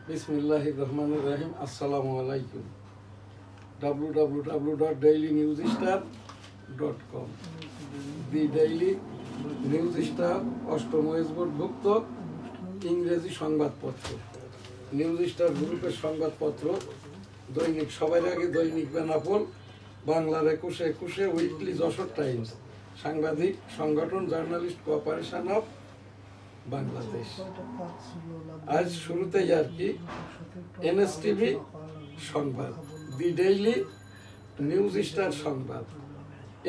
বিসমিল্লাহির রহমানির রহিম। আসসালামু আলাইকুম। www.dailynewsstar.com দি ডেইলি নিউজ স্টার অষ্টম ওয়েজবোর্ডভুক্ত ইংরেজি সংবাদপত্র। নিউজ স্টার গ্রুপের সংবাদপত্র দৈনিক সবার আগে দৈনিক বেনাপোল, বাংলার 21 উইকলি যশোর টাইমস, সাংবাদিক সংগঠন জার্নালিস্ট কোঅপারেশন অফ বাংলাদেশ। আজ শুরুতেই আর কি এনএসটিভি সংবাদ, দি ডেইলি নিউজ স্টার সংবাদ,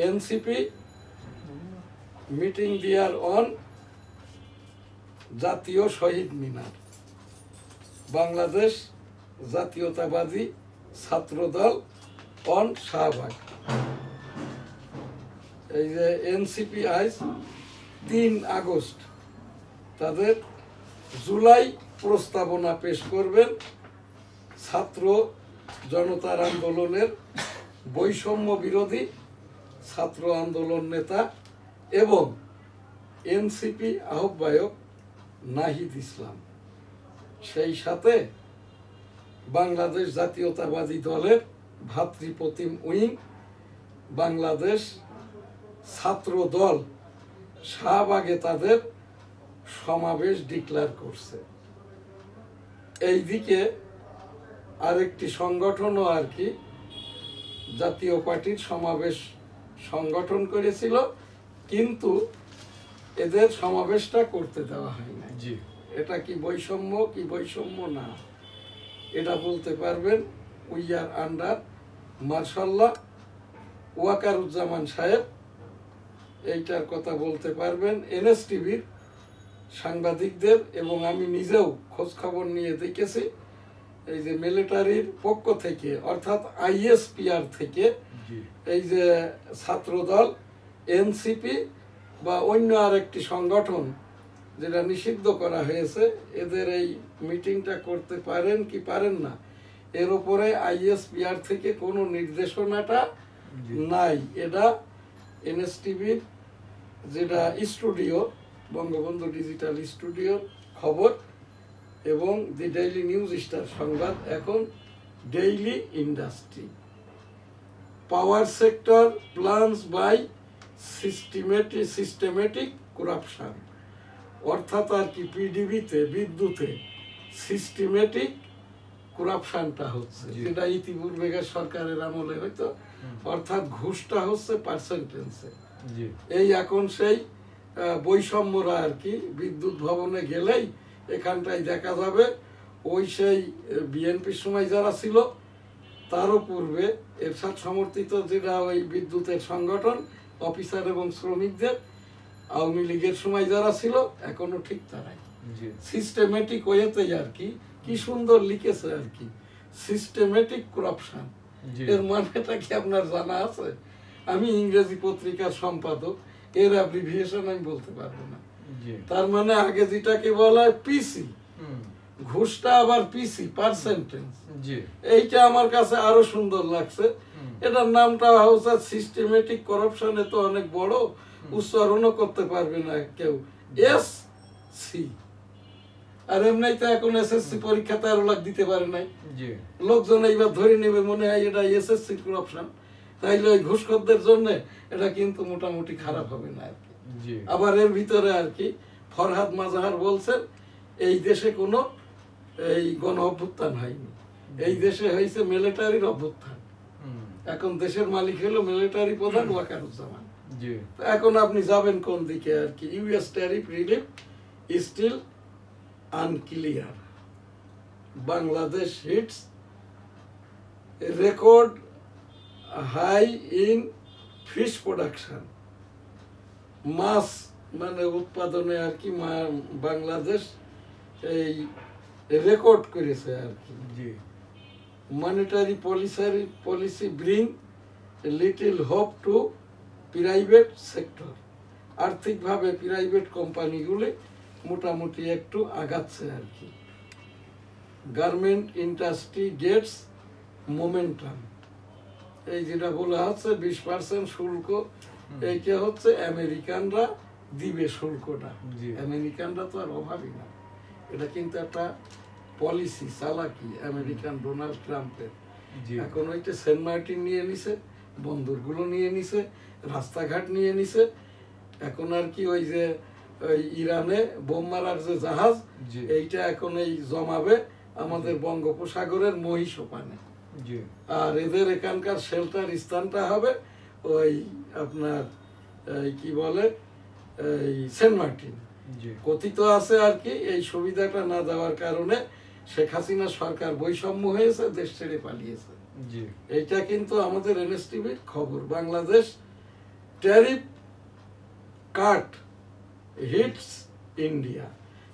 এনসিপি মিটিং দেয়ার অন জাতীয় শহীদ মিনার, বাংলাদেশ জাতীয়তাবাদী ছাত্রদল অন শাহবাগ। এই যে এনসিপি আজ 3 আগস্ট তাদের জুলাই প্রস্তাবনা পেশ করবেন ছাত্র জনতার আন্দোলনের বৈষম্য বিরোধী ছাত্র আন্দোলন নেতা এবং এনসিপি আহ্বায়ক নাহিদ ইসলাম, সেই সাথে বাংলাদেশ জাতীয়তাবাদী দলের ভাতৃপ্রতিম উইং বাংলাদেশ ছাত্র দল শাহবাগে তাদের সমাবেশ ডিক্লেয়ার করছে। এইদিকে আরেকটি সংগঠনও আর কি জাতীয় পার্টির সমাবেশ সংগঠন করেছিল, কিন্তু এদের সমাবেশটা করতে দেওয়া হয় না। এটা কি বৈষম্য কি বৈষম্য না, এটা বলতে পারবেন উই আর আন্ডার মার্শাল্লাহ ওয়াকারুজ্জামান সাহেব। এইটার কথা বলতে পারবেন এনএসটিভির সাংবাদিকদের, এবং আমি নিজেও খোঁজ খবর নিয়ে দেখেছি। এই যে মিলিটারির পক্ষ থেকে অর্থাৎ আইএসপিআর থেকে এই যে ছাত্রদল, এনসিপি বা অন্য আরেকটি সংগঠন যেটা নিষিদ্ধ করা হয়েছে, এদের এই মিটিংটা করতে পারেন কি পারেন না, এর উপরে আইএসপিআর থেকে কোনো নির্দেশনাটা নাই। এটা এনএসটিভির যেটা স্টুডিও, বঙ্গবন্ধু ডিজিটাল স্টুডিওর খবর, এবং দি ডেইলি নিউজ স্টার সংবাদ এখন daily industry. Power sector plans by systematic corruption, অর্থাৎ আর কি পিডিবিতে বিদ্যুতে সিস্টেমেটিক করাপশনটা হচ্ছে, যেটা ইতিপূর্বেকার সরকারের আমলে হয়তো, অর্থাৎ ঘুষটা হচ্ছে পার্সেন্টেজে। এই এখন সেই বৈষম্যরা আর কি বিদ্যুৎ ভবনে গেলেই এখানটায় দেখা যাবে। ওই সেই বিএনপির সময় যারা ছিল, তারও পূর্বে এরশাদ সমর্থিত যেটা ওই বিদ্যুতের সংগঠন, অফিসার এবং শ্রমিকদের, আওয়ামী লীগের সময় যারা ছিল, এখনো ঠিক তারাই সিস্টেমেটিক ওয়েতেই আর কি। কি সুন্দর লিখেছে আর কি, সিস্টেমেটিক করাপশন। এর মানেটা কি আপনার জানা আছে? আমি ইংরেজি পত্রিকার সম্পাদক, এর অ্যাব্রিভিয়েশন আমি বলতে পারবো না। তার মানে আগে যেটাকে বলা হয় পিসি, ঘুষটা আবার পিসি, পার্সেন্টেজ। এইটা আমার কাছে আরো সুন্দর লাগছে। এটার নামটা হচ্ছে সিস্টেমেটিক করাপশনে, তো অনেক বড়, উচ্চারণও করতে পারবে না কেউ। এস সি, আর এমনিতে এখন এসএসসি পরীক্ষাতে আরো লাখ দিতে পারে নাই, লোকজন এইবার ধরে নেবে মনে হয় এটা এসএসসি করাপশন, তাইলে ওই ঘুষখোরদের জন্য এটা কিন্তু মোটামুটি খারাপ হবে না আর কি। আবার এর ভিতরে আর কি ফরহাদ মাজাহার বলছেন এই দেশে কোনো এই গণ অভ্যুত্থান হয়নি, এই দেশে হয়েছে মিলিটারির অভ্যুত্থান। এখন দেশের মালিক হলো মিলিটারি প্রধান ওয়াকারুজ্জামান। এখন আপনি যাবেন কোন দিকে আর কি? US tariff relief still unclear, Bangladesh hits record high in fish production, মাছ মানে উৎপাদনে আর কি বাংলাদেশ এই রেকর্ড করেছে আর কি। Monetary policy bring little hope to private sector, আর্থিকভাবে প্রাইভেট কোম্পানিগুলি মোটামুটি একটু আগাচ্ছে আর কি। গার্মেন্ট ইন্ডাস্ট্রি গেটস মোমেন্টাম, এই যেটা বলা হচ্ছে 20% শুল্ক, এইটা হচ্ছে আমেরিকানরা দিবে শুল্কটা। আমেরিকানরা তো আর অভাবী না, এটা কিন্তু একটা পলিসি চালাকি আমেরিকান ডোনাল্ড ট্রাম্পের। এখন ওইটা সেন্ট মার্টিন নিয়ে নিছে, বন্দরগুলো নিয়ে নিছে, রাস্তাঘাট নিয়ে নিছে। এখন আর কি ওই যে ওই ইরানে বোম মারার যে জাহাজ, এইটা এখন এই জমাবে আমাদের বঙ্গোপসাগরের মহিষোপানে। আর এদের এখানকার শেল্টার স্থানটা হবে ওই আপনার কি বলে এই সেন্ট মার্টিন। কথিত আছে আর কি এই সুবিধাটা না দেওয়ার কারণে শেখ হাসিনা সরকার বৈষম্য হয়েছে, দেশ ছেড়ে পালিয়েছে। এইটা কিন্তু আমাদের এনএসটিভির খবর। বাংলাদেশ ট্যারিফ কাট হিটস ইন্ডিয়া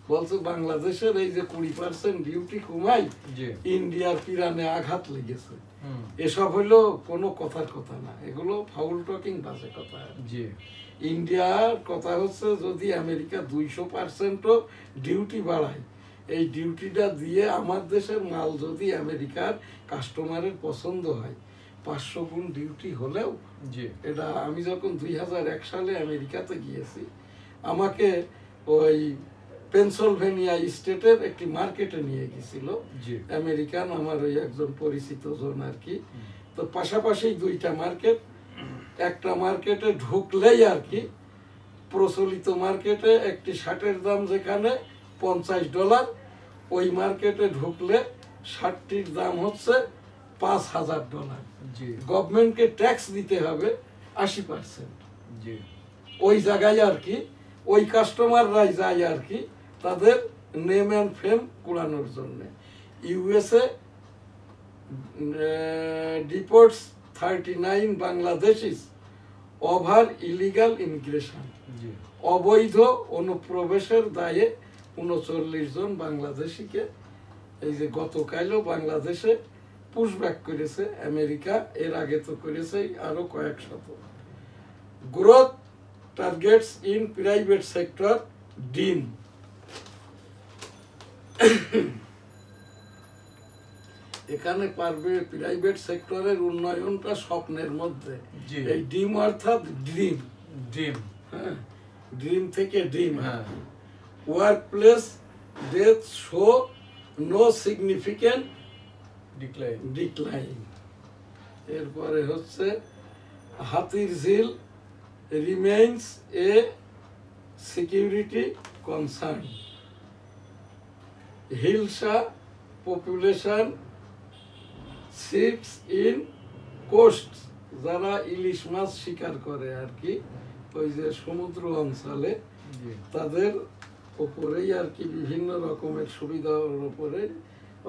বলছে বাংলাদেশের এই যে 20% ডিউটি কমাই ইন্ডিয়ার পিরানে আঘাত লেগেছে। এসব হইলো কোনো কথার কথা না, এগুলো ফাউল টকিং বাজে কথা। ইন্ডিয়ার কথা হচ্ছে যদি আমেরিকা 200% ডিউটি বাড়ায়, এই ডিউটিটা দিয়ে আমার দেশের মাল যদি আমেরিকার কাস্টমারের পছন্দ হয়, 500 গুণ ডিউটি হলেও এটা। আমি যখন 2001 সালে আমেরিকাতে গিয়েছি, আমাকে ওই পেনসিলভেনিয়া স্টেটের একটি মার্কেটে নিয়ে গেছিল আমেরিকান, আমার ওই একজন পরিচিত জন আর কি। তো পাশাপাশি দুইটা মার্কেট, একটা মার্কেটে ঢুকলেই আর কি প্রচলিত মার্কেটে একটি শার্টের দাম যেখানে $50, ওই মার্কেটে ঢুকলে শার্টটির দাম হচ্ছে $5000। গভর্নমেন্টকে ট্যাক্স দিতে হবে 80%। ওই জায়গায় আর কি ওই কাস্টমাররাই যায় আর কি তাদের নেম অ্যান্ড ফেম কুড়ানোর জন্য। USA deports 39 Bangladeshis over illegal immigration. অবৈধ অনুপ্রবেশের দায়ে 39 জন বাংলাদেশিকে এই যে গতকালও বাংলাদেশে পুশব্যাক করেছে আমেরিকা, এর আগে তো করেছে আরো কয়েক শত। Growth targets in private sector ডিম। এখানে পারবে প্রাইভেট সেক্টরের উন্নয়নটা স্বপ্নের মধ্যে। এই ডিম অর্থাৎ ড্রিম, হ্যাঁ, ড্রিম থেকে ডিম। Work place death show no significant decline. এরপরে হচ্ছে Hatir Jheel remains a security concern. Hilsa population ships in coast, যারা ইলিশ মাছ শিকার করে আর কি ওই যে সমুদ্র অঞ্চলে, তাদের উপরেই আর কি বিভিন্ন রকমের সুবিধার উপরে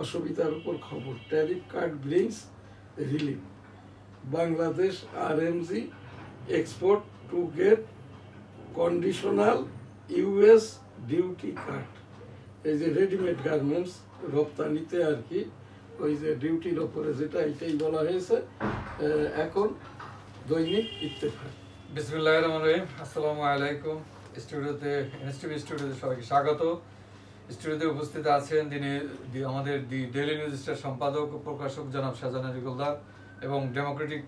অসুবিধার উপর খবর। Tariff cut brings relief. Bangladesh RMG export to get conditional US duty cut. এই যে রেডিমেড গার্মেন্টস রপ্তানিতে আর কি ওই যে ডিউটির ওপরে যেটা, এটাই বলা হয়েছে এখন। দৈনিক ইত্তেফাক। বিসমিল্লাহির রহমানির রহিম। আসসালামু আলাইকুম। স্টুডিওতে এনএসটিভি স্টুডিওতে সবাইকে স্বাগত। স্টুডিওতে উপস্থিত আছেন যিনি আমাদের দি ডেইলি নিউজ স্টার সম্পাদক ও প্রকাশক জনাব শাহজাহান আলী গোলদার এবং ডেমোক্রেটিক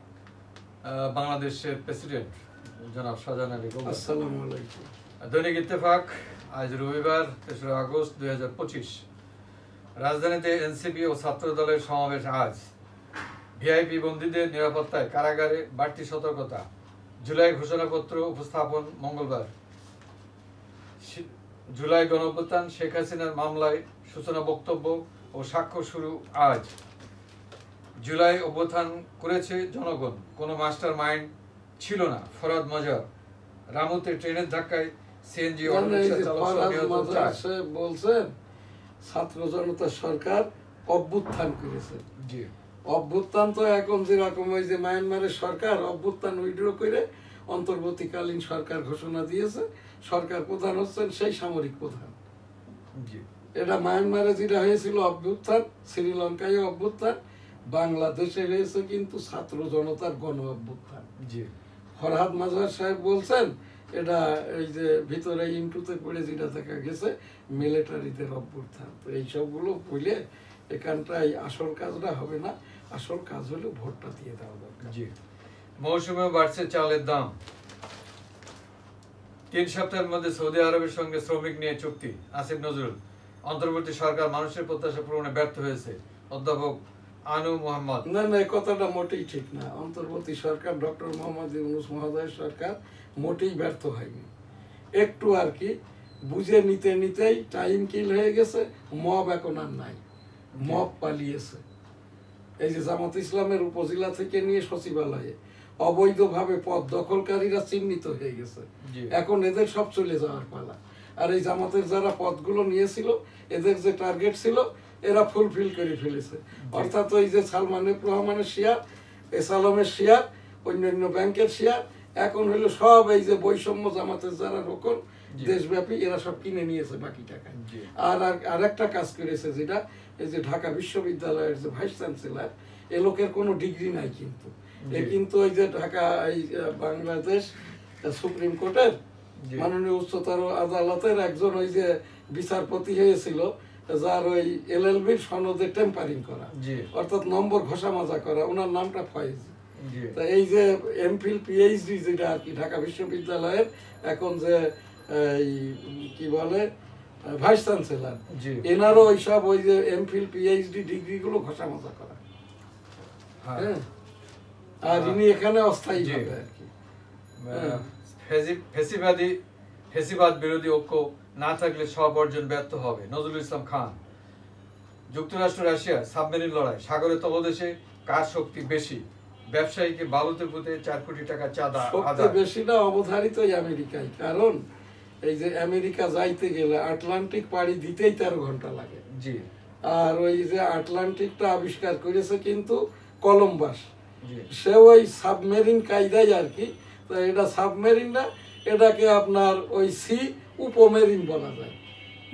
বাংলাদেশের প্রেসিডেন্ট জনাব শাহজাহান আলী গোলদার। আসসালামু আলাইকুম। দৈনিক ইত্তেফাক আজ রবিবার 3রা আগস্ট 2025। রাজধানীতে এনসিপি ও ছাত্র দলের সমাবেশ আজ। ভিআইপি বন্দীদের নিরাপত্তায় কারাগারে বাড়তি সতর্কতা। জুলাই ঘোষণাপত্র উপস্থাপন মঙ্গলবার। জুলাই গণঅভ্যুত্থান শেখ হাসিনার মামলায় সূচনা বক্তব্য ও সাক্ষ্য শুরু আজ। জুলাই অভ্যুত্থান করেছে জনগণ, কোনো মাস্টার মাইন্ড ছিল না। ফরহাদ মজার। রামুতে ট্রেনের ধাক্কায় সিএনজি অটোরিকশা চালক বলছেন ছাত্র জনতা সরকার অভ্যুত্থান করেছে। অভ্যুত্থান তো এখন যেরকম ওই যে মায়ানমারের সরকার অভ্যুত্থান উইড্র করে অন্তর্বর্তীকালীন সরকার ঘোষণা দিয়েছে, সরকার প্রধান হচ্ছেন সেই সামরিক প্রধান। এটা মায়ানমারে যেটা হয়েছিল অভ্যুত্থান, শ্রীলঙ্কায় অভ্যুত্থান, বাংলাদেশে হয়েছে কিন্তু ছাত্র জনতার গণ অভ্যুত্থান। ফরহাদ মাজহার সাহেব বলছেন এটা এই যে ভিতরে ইন্টুতে পড়ে যেটা দেখা গেছে মিলিটারিদের অভ্যুত্থান। তো এই সবগুলো বলে এখানটায় আসল কাজটা হবে না, আসল কাজ হলো ভোটটা দিয়ে দেওয়া দরকার। মৌসুমে বাড়ছে চালের দাম। 3 সপ্তাহের মধ্যে সৌদি আরবের সঙ্গে শ্রমিক নিয়ে চুক্তি। আসিফ নজরুল। অন্তর্বর্তী সরকার মানুষের প্রত্যাশা পূরণে ব্যর্থ হয়েছে। অধ্যাপক আনু মোহাম্মদ। না না, এই কথাটা মোটেই ঠিক না। অন্তর্বর্তী সরকার ডক্টর মোহাম্মদ ইউনূস মহোদয়ের সরকার মোটেই ব্যর্থ হয়নি। একটু আর কি বুঝে নিতে নিতেই টাইম কিল হয়ে গেছে। মব এখন আর নাই, মব পালিয়েছে। এই যে জামাত ইসলামের উপজেলা থেকে নিয়ে সচিবালয়ে অবৈধভাবে পদ দখলকারীরা চিহ্নিত হয়ে গেছে। এখন এদের সব চলে যাওয়ার পালা। আর এই জামাতের যারা পদগুলো নিয়েছিল, এদের যে টার্গেট ছিল, এরা ফুলফিল করে ফেলেছে। অর্থাৎ ওই যে সালমান রহমানের শেয়ার, এস আলমের শেয়ার, অন্যান্য ব্যাংকের শেয়ার, এখন হলো সব এই যে বৈষম্য জামাতের যারা রোকন দেশব্যাপী, এরা সব কিনে নিয়েছে বাকি টাকা। আর একটা কাজ করেছে, যেটা এই যে ঢাকা বিশ্ববিদ্যালয়ের যে ভাইস চ্যান্সেলর, এ লোকের কোনো ডিগ্রি নাই, কিন্তু ওই যে ঢাকা এই বাংলাদেশ সুপ্রিম কোর্টের মাননীয় উচ্চতর আদালতের একজন ওই যে বিচারপতি হয়েছিল, যার ওই এলএলবির সনদে টেম্পারিং করা, অর্থাৎ নম্বর ঘষা মাজা করা, ওনার নামটা ফয়েজ। তা এই যে এমফিল পিএইচডি যেটা আর কি ঢাকা বিশ্ববিদ্যালয়ের এখন যে এই কি বলে ভাইস চ্যান্সেলর, এনারও ওইসব ওই যে এমফিল পিএইচডি ডিগ্রি গুলো ঘষা মাজা করা। হ্যাঁ, আর ইনি এখানে অস্থায়ী হবে আর কি। ফেসিবাদ বিরোধী ঐক্য না থাকলে সব অর্জন ব্যর্থ হবে। নজরুল ইসলাম খান। যুক্তরাষ্ট্র রাশিয়া সাবমেরিন লড়াই, সাগরে তলদেশে কার শক্তি বেশি? ব্যবসায়ীকে বালুতে পুঁতে 4 কোটি টাকা চাঁদা। শক্তি বেশি না, অবধারিতই আমেরিকায়। কারণ এই যে আমেরিকা যাইতে গেলে আটলান্টিক পাড়ি দিতেই 13 ঘন্টা লাগে। জি। আর ওই যে আটলান্টিকটা আবিষ্কার করেছে কিন্তু কলম্বাস, সে ওই সাবমেরিন কায়দায় আর কি। তো এটা সাবমেরিন না, এটাকে আপনার ওই সি উপমেরিন বলা যায়।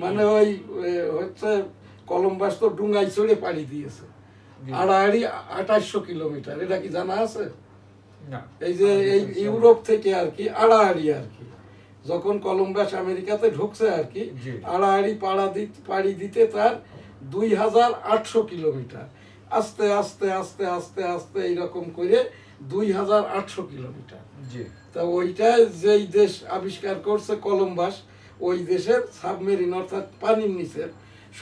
মানে ওই হচ্ছে কলম্বাস তো ডুঙ্গাই চড়ে পাড়ি দিয়েছে আড়াআড়ি 2800 কিলোমিটার। এটা কি জানা আছে? এই যে এই ইউরোপ থেকে আর কি আড়াআড়ি আর কি, যখন কলম্বাস আমেরিকাতে ঢুকছে আর কি, আড়াআড়ি পাড়ি দিতে তার 2800 কিলোমিটার। আস্তে আস্তে আস্তে আস্তে আস্তে এইরকম করে 2800 কিলোমিটার। তা ওইটা যেই দেশ আবিষ্কার করছে কলম্বাস, ওই দেশের সাবমেরিন অর্থাৎ পানির নিচের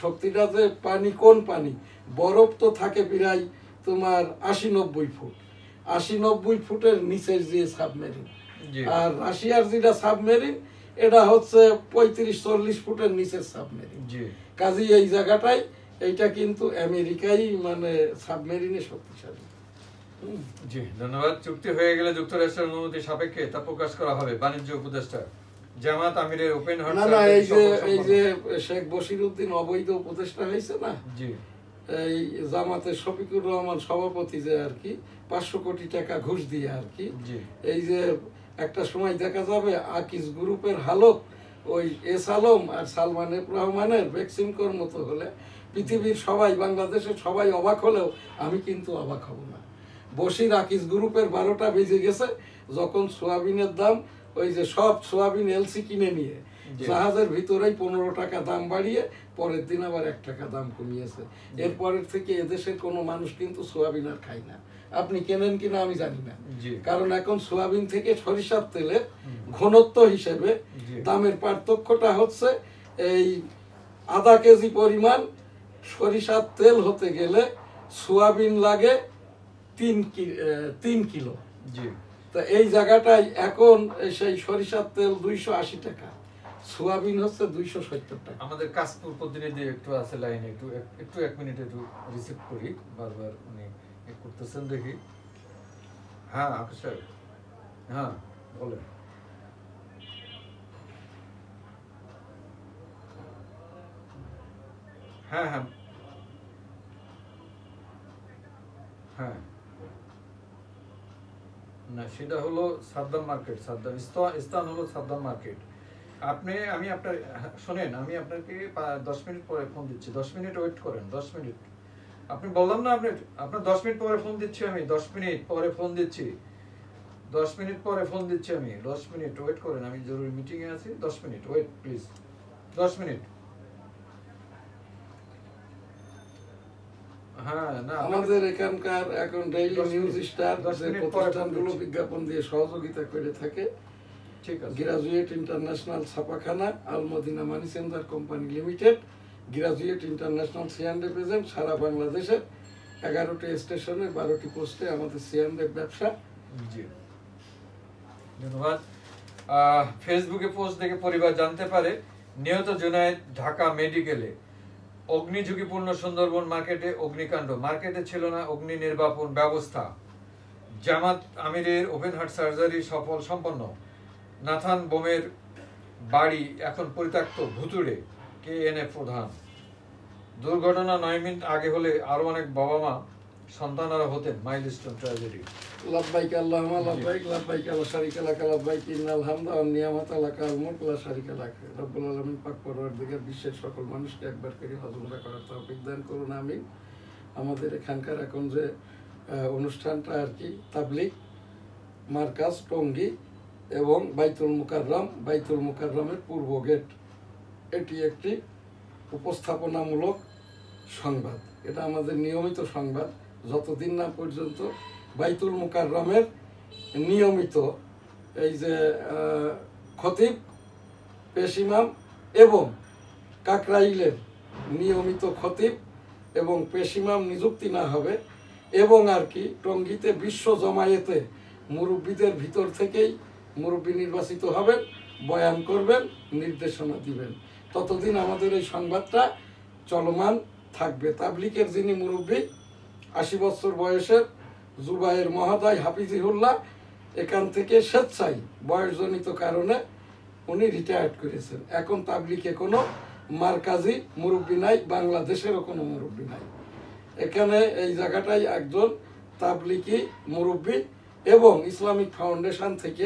শক্তিটা, যে পানি কোন পানি, বরফ তো থাকে প্রায় তোমার 80-90 ফুট, 80-90 ফুটের নিচের যে সাবমেরিন। আর রাশিয়ার যেটা সাবমেরিন, এটা হচ্ছে 35-40 ফুটের নিচের সাবমেরিন। কাজেই এই জায়গাটাই এইটা কিন্তু আমেরিকাই মানে সাবমেরিনে শক্তিশালী। জি, ধন্যবাদ। চুক্তি হয়ে গেলে যুক্তরাষ্ট্রের অনুমতি সাপেক্ষে তা প্রকাশ করা হবে। বাণিজ্য উপদেষ্টা জামাত আমিরের ওপেন হার্ট। না না, এই যে শেখ বশিরউদ্দিন অবৈধ উপদেষ্টা হয়েছে না, জি, এই জামাতের শফিকুর রহমান সভাপতি যে আর কি 500 কোটি টাকা ঘুষ দিয়ে আর কি, এই যে একটা সময় দেখা যাবে আকিজ গ্রুপের হালত ওই এস আলম আর সালমান রহমানের ভ্যাকসিন কর মতো হলে পৃথিবীর সবাই, বাংলাদেশের সবাই অবাক হলেও আমি কিন্তু অবাক হব না। বশির আকিজ গ্রুপের 12টা বেজে গেছে, যখন সোয়াবিনের দাম ওই যে সব সোয়াবিন এলসি কিনে নিয়ে জাহাজের ভিতরেই 15 টাকা দাম বাড়িয়ে পরের দিন আবার 1 টাকা দাম কমিয়েছে। এরপরের থেকে এদেশের কোনো মানুষ কিন্তু সোয়াবিন আর খায় না। আপনি কেনেন কিনা আমি জানি না, কারণ এখন সোয়াবিন থেকে সরিষার তেলের ঘনত্ব হিসেবে দামের পার্থক্যটা হচ্ছে এই আধা কেজি পরিমাণ সরিষার তেল হতে গেলে সোয়াবিন লাগে 3 কিলো। তা এই জায়গাটায় এখন সেই সরিষার তেল 280 টাকা, সোয়াবিন হচ্ছে 270 টাকা। আমাদের কাশপুর প্রতিনিধি একটু আছে লাইনে, একটু 1 মিনিট একটু রিসিভ করি, বারবার উনি করতেছেন দেখি। হ্যাঁ আকাশ সাহেব, হ্যাঁ বলেন। হ্যাঁ হ্যাঁ হ্যাঁ, না সেটা হলো সাদ্দাম মার্কেট, সাদ্দাম স্থান হলো সাদ্দাম মার্কেট। আমি আপনার শোনেন, আমি আপনাকে 10 মিনিট পরে ফোন দিচ্ছি। 10 মিনিট ওয়েট করেন, 10 মিনিট। আপনি বললাম না আপনার 10 মিনিট পরে ফোন দিচ্ছি আমি, 10 মিনিট পরে ফোন দিচ্ছি, 10 মিনিট পরে ফোন দিচ্ছি আমি। 10 মিনিট ওয়েট করেন, আমি জরুরি মিটিং এ আছি। 10 মিনিট ওয়েট প্লিজ, 10 মিনিট। হ্যাঁ, না আমাদের এখানকার এখন ডেইলি নিউজ স্টার যে প্রতিষ্ঠানগুলো বিজ্ঞাপন দিয়ে সহযোগিতা করে থাকে, ঠিক আছে, গ্রাজুয়েট ইন্টারন্যাশনাল ছাপাখানা, Al Madina money changer company limited, graduate international CNF agent, সারা বাংলাদেশের 11টি স্টেশনে 12টি পোস্টে আমাদের সিএনএফ ব্যবসা। জি, ধন্যবাদ। ফেসবুকে পোস্ট দেখে পরিবার জানতে পারে নিহত জুনায়েদ ঢাকা মেডিকেলে, অগ্নি ঝুঁকিপূর্ণ সুন্দরবন মার্কেটে অগ্নিকাণ্ড, মার্কেটে ছিল না অগ্নি নির্বাপন ব্যবস্থা। জামাত আমিরের ওপেন হার্ট সার্জারি সফল সম্পন্ন। নাথান বোমের বাড়ি এখন পরিত্যক্ত ভুতুড়ে, KNF প্রধান। দুর্ঘটনা 9 মিনিট আগে হলে আরো অনেক বাবা মা সন্তানরা হতেন, মাইলস্টোন ট্র্যাজেডি। লাব্বাইক আল্লাহুম্মা লাব্বাইক, লাব্বাইক লা শারীকা লাক, লাব্বাইক ইন্নাল হামদা ওয়ান নিয়ামাতা লাকা ওয়াল মুলক লা শারীকা লাক। রব্বুল আলামিন পাক পরওয়ারদিগার বিশ্বের সকল মানুষকে একবার করে হজ উমরা করার তৌফিক দান করুন, আমিন। আমাদের এখানকার এখন যে অনুষ্ঠানটা আর কি, তাবলিগ মার্কাজ টঙ্গী এবং বাইতুল মুকাররমের পূর্ব গেট, এটি একটি উপস্থাপনামূলক সংবাদ। এটা আমাদের নিয়মিত সংবাদ, যতদিন না পর্যন্ত বাইতুল মুকাররমের নিয়মিত এই যে খতিব, পেশ ইমাম এবং কাকরাইলের নিয়মিত খতিব এবং পেশ ইমাম নিযুক্তি না হবে, এবং আর কি টঙ্গীতে বিশ্ব জমায়েতে মুরব্বীদের ভিতর থেকেই মুরব্বী নির্বাচিত হবেন, বয়ান করবেন, নির্দেশনা দিবেন, ততদিন আমাদের এই সংবাদটা চলমান থাকবে। তাবলিগের যিনি মুরব্বী 80 বছর বয়সের জুবায়ের মহোদয় হাফিজিহুল্লাহ, এখান থেকে স্বেচ্ছায় বয়সজনিত কারণে উনি রিটায়ার্ড করেছেন। এখন তাবলিগে কোনো মার্কাজি মুরব্বী নাই, বাংলাদেশেরও কোনো মুরব্বী নাই। এখানে এই জায়গাটায় একজন তাবলিগি মুরব্বী এবং ইসলামিক ফাউন্ডেশন থেকে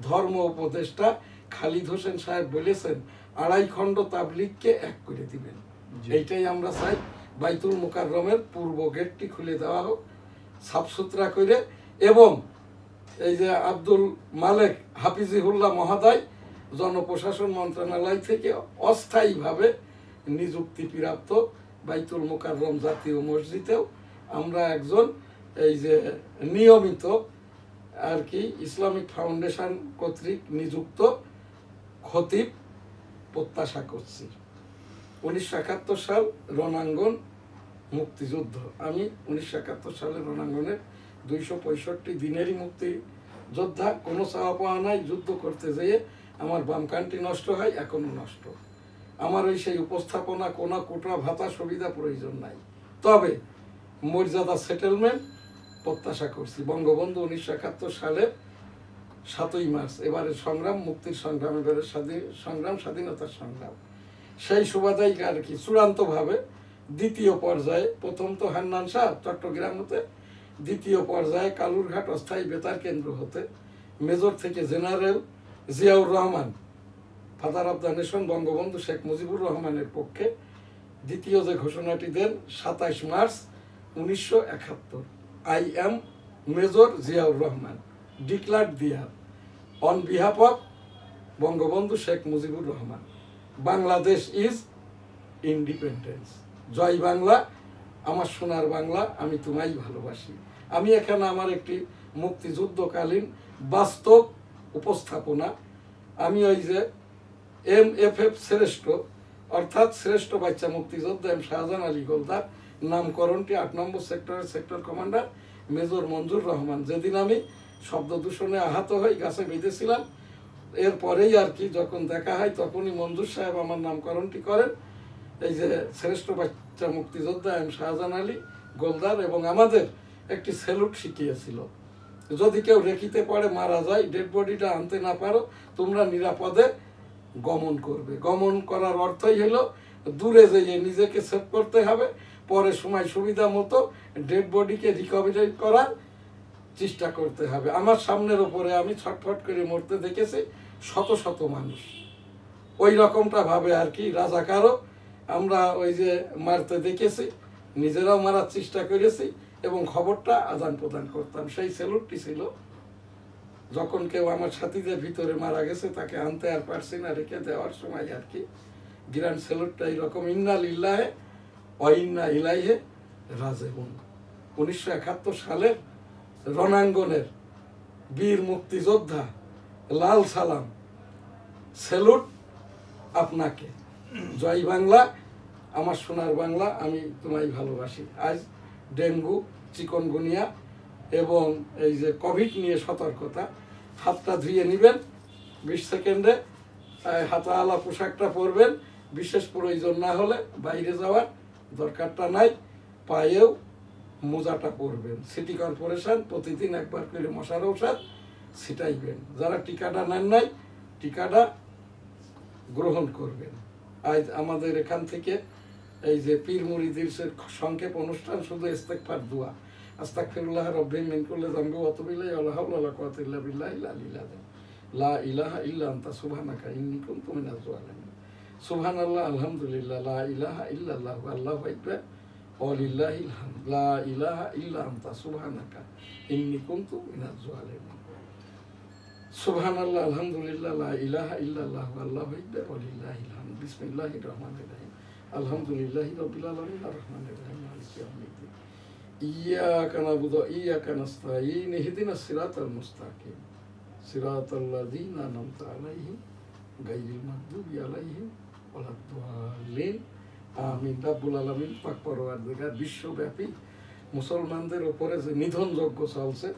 ধর্ম উপদেষ্টা খালিদ হোসেন সাহেব বলেছেন 2.5 খণ্ড তাবলিগকে এক করে দিবেন। এইটাই আমরা চাই। বাইতুল মুকাররমের পূর্ব গেটটি খুলে দেওয়া হোক সাফসুতরা করে, এবং এই যে আব্দুল মালেক হাফিজিহুল্লাহ মহোদয় জনপ্রশাসন মন্ত্রণালয় থেকে অস্থায়ীভাবে নিযুক্তিপ্রাপ্ত বাইতুল মুকাররম জাতীয় মসজিদেও আমরা একজন এই যে নিয়মিত আর কি ইসলামিক ফাউন্ডেশন কর্তৃক নিযুক্ত খতিব প্রত্যাশা করছি। 1971 সাল রণাঙ্গন মুক্তিযুদ্ধ, আমি 1971 সালের রণাঙ্গনের 265 দিনেরই মুক্তিযোদ্ধা। কোনো চাওয়া পাওয়া নাই, যুদ্ধ করতে যেয়ে আমার বাম কানটি নষ্ট হয়, এখনো নষ্ট। আমার ওই সেই উপস্থাপনা কোনো কোটা ভাতা সুবিধা প্রয়োজন নাই, তবে মর্যাদা সেটেলমেন্ট প্রত্যাশা করছি। বঙ্গবন্ধু 1971 সালের 7ই মার্চ এবারের সংগ্রাম, মুক্তির সংগ্রাম, এবারের সংগ্রাম স্বাধীনতার সংগ্রাম, সেই সুবাদাই আর কি চূড়ান্তভাবে দ্বিতীয় পর্যায়ে, প্রথম তো হান্নান শাহ চট্টগ্রাম হতে, দ্বিতীয় পর্যায়ে কালুরঘাট অস্থায়ী বেতার কেন্দ্র হতে মেজর থেকে general Ziaur Rahman, father of the nation Bangabandhu Sheikh Mujibur রহমানের পক্ষে দ্বিতীয় যে ঘোষণাটি দেন 27 March 1971, I am major Ziaur Rahman declared there on behalf of Bangabandhu Sheikh Mujibur Rahman, Bangladesh is independence. জয় বাংলা, আমার সোনার বাংলা, আমি তোমায় ভালোবাসি। আমি এখানে আমার একটি মুক্তিযুদ্ধকালীন বাস্তব উপস্থাপনা, আমি ওই যে MFF শ্রেষ্ঠ অর্থাৎ শ্রেষ্ঠ বাচ্চা মুক্তিযোদ্ধা এম শাহজাহান আলী গোলদার নামকরণটি 8 নম্বর সেক্টরের সেক্টর কমান্ডার মেজর মঞ্জুর রহমান, যেদিন আমি শব্দ দূষণে আহত হই গাছে বেঁধেছিলাম, এরপরেই আর কি যখন দেখা হয় তখনই মঞ্জুর সাহেব আমার নামকরণটি করেন এই যে শ্রেষ্ঠ বাচ্চা মুক্তিযোদ্ধা এম শাহজাহান আলী গোলদার, এবং আমাদের একটি স্যালুট শিখিয়েছিল, যদি কেউ রেখিতে পড়ে মারা যায়, ডেড বডিটা আনতে না পারো, তোমরা নিরাপদে গমন করবে। গমন করার অর্থই হলো দূরে যেয়ে নিজেকে সেভ করতে হবে, পরে সময় সুবিধা মতো ডেড বডিকে রিকভারি করার চেষ্টা করতে হবে। আমার সামনের ওপরে আমি ছটফট করে মরতে দেখেছি শত শত মানুষ, ওই রকমটা ভাবে আর কি রাজাকারও আমরা ওই যে মারতে দেখেছি, নিজেরাও মারার চেষ্টা করেছি এবং খবরটা আদান প্রদান করতাম। সেই স্যালুটটি ছিল যখন কেউ আমার সাথীদের ভিতরে মারা গেছে তাকে আনতে আর পারছি না, রেখে দেওয়ার সময় আর কি গ্র্যান্ড স্যালুটটা এইরকম, ইন্না লিল্লাহে ওয়া ইন্না ইলাইহি রাজিউন। 1971 সালের রণাঙ্গনের বীর মুক্তিযোদ্ধা, লাল সালাম, স্যালুট আপনাকে। জয় বাংলা, আমার সোনার বাংলা, আমি তোমায় ভালোবাসি। আজ ডেঙ্গু, চিকনগুনিয়া এবং এই যে কোভিড নিয়ে সতর্কতা। হাতটা ধুয়ে নেবেন 20 সেকেন্ডে, হাতাওয়ালা পোশাকটা পরবেন, বিশেষ প্রয়োজন না হলে বাইরে যাওয়ার দরকারটা নাই, পায়েও মোজাটা পরবেন। সিটি কর্পোরেশন প্রতিদিন একবার করে মশার ঔষধ ছিটাইবেন। যারা টিকাটা নেন নাই টিকাটা গ্রহণ করবেন। আজ আমাদের এখান থেকে এই যে পীর মুরিদের সংক্ষেপ অনুষ্ঠান, শুধু ইস্তেগফার দোয়া, আস্তাগফিরুল্লাহ রাব্বি মিন কুল্লি যামবি ওয়া আতুবু ইলাইহি ওয়া লা হাওলা ওয়া লা কুওয়াতা ইল্লা বিল্লাহিল আলিয়্যিল আযীম। লা ইলাহা ইল্লা আনতা সুবহানাকা ইন্নী কুনতু মিনাজ জালিমিন। সুবহানাল্লাহ, আলহামদুলিল্লাহ, লা ইলাহা ইল্লাল্লাহ, আল্লাহু আকবার, ওয়া লিল্লাহিল হামদ। লা ইলাহা ইল্লা আনতা সুবহানাকা ইন্নী কুনতু মিনাজ জালিমিন। সুবহানাল্লাহ, আলহামদুলিল্লাহ, লা ইলাহা ইল্লাল্লাহ, আল্লাহু আকবার, ওয়া লিল্লাহিল হামদ। বিসমিল্লাহির রহমানির রহিম। আলহামদুলিল্লাহি রাব্বিল আলামিন, আর রহমানির রহিম, মালিকি ইয়াউমিদ্দিন। ইয়াকা না'বুদু ওয়া ইয়াকা নাস্তাঈন, ইহদিনাস সিরাতাল মুস্তাকিম, সিরাতাল্লাযীনা আন'আমতা আলাইহিম গায়রিল মাগদুবি আলাইহিম ওয়ালাদ-দাল্লিন। আমিন। রাব্বুল আলামিন পাক পরওয়ারদিগার বিশ্বব্যাপী মুসলমানদের উপরে যে নিধনযজ্ঞ চলছে,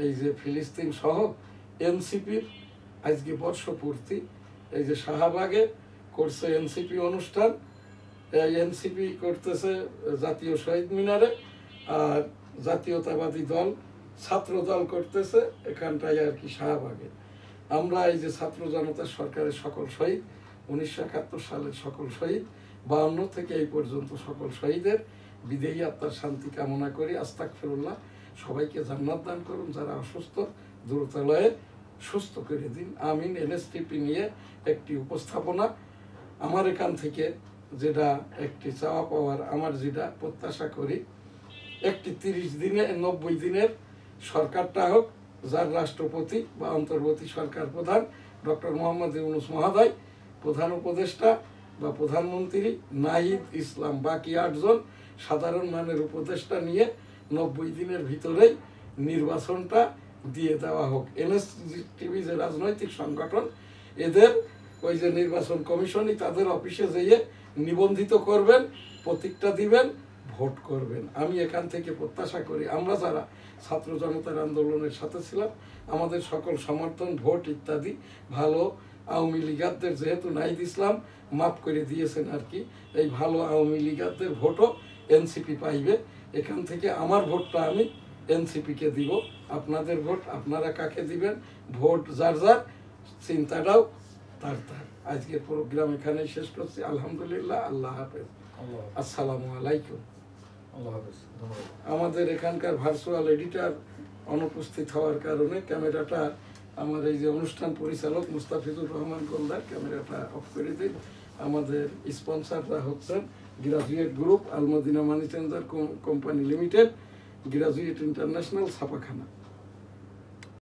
এই যে ফিলিস্তিন সহ এনসিপির আজকে বর্ষপূর্তি, এই যে শাহবাগে করছে এনসিপি অনুষ্ঠান, এই এনসিপি করতেছে জাতীয় শহীদ মিনারে, আর জাতীয়তাবাদী দল ছাত্র দল করতেছে এখানটায় আর কি শাহবাগে। আমরা এই যে ছাত্র জনতা সরকারের সকল শহীদ, 1971 সালের সকল শহীদ, 52 থেকে এই পর্যন্ত সকল শহীদের বিদেহী আত্মার শান্তি কামনা করি। আস্তাগফিরুল্লাহ, সবাইকে জান্নাত দান করুন, যারা অসুস্থ দ্রুতালয়ে সুস্থ করে দিন। আমিন। এনএসটিপি নিয়ে একটি উপস্থাপনা আমার এখান থেকে, যেটা একটি চাওয়া পাওয়ার, আমার যেটা প্রত্যাশা করি, একটি 30 দিনে 90 দিনের সরকারটা হোক, যার রাষ্ট্রপতি বা অন্তর্বর্তী সরকার প্রধান ডক্টর মোহাম্মদ ইউনূস মহোদয়, প্রধান উপদেষ্টা বা প্রধানমন্ত্রী নাহিদ ইসলাম, বাকি 8 জন সাধারণ মানের উপদেষ্টা নিয়ে 90 দিনের ভিতরেই নির্বাচনটা দিয়ে দেওয়া হোক। এনএসটিভি যে রাজনৈতিক সংগঠন, এদের ওই যে নির্বাচন কমিশনই তাদের অফিসে যেয়ে নিবন্ধিত করবেন, প্রতীকটা দিবেন, ভোট করবেন। আমি এখান থেকে প্রত্যাশা করি, আমরা যারা ছাত্র জনতার আন্দোলনের সাথে ছিলাম, আমাদের সকল সমর্থন, ভোট ইত্যাদি ভালো আওয়ামী লীগারদের, যেহেতু নাহিদ ইসলাম মাফ করে দিয়েছেন আর কি, এই ভালো আওয়ামী লীগারদের ভোটও এনসিপি পাইবে। এখান থেকে আমার ভোটটা আমি এনসিপিকে দিব, আপনাদের ভোট আপনারা কাকে দিবেন, ভোট যার যার, চিন্তাটাও তার তার। আজকে প্রোগ্রাম এখানেই শেষ করছি। আলহামদুলিল্লাহ, আল্লাহ হাফেজ, আসসালামু আলাইকুম। আমাদের এখানকার ভার্চুয়াল এডিটর অনুপস্থিত হওয়ার কারণে ক্যামেরাটা আমার এই যে অনুষ্ঠান পরিচালক মুস্তাফিজুর রহমান গোলদার ক্যামেরাটা অফ করে দিন। আমাদের স্পন্সররা হচ্ছেন গ্রাজুয়েট গ্রুপ, আলমদিনা মানি changer company limited, graduate international, ছাপাখানা।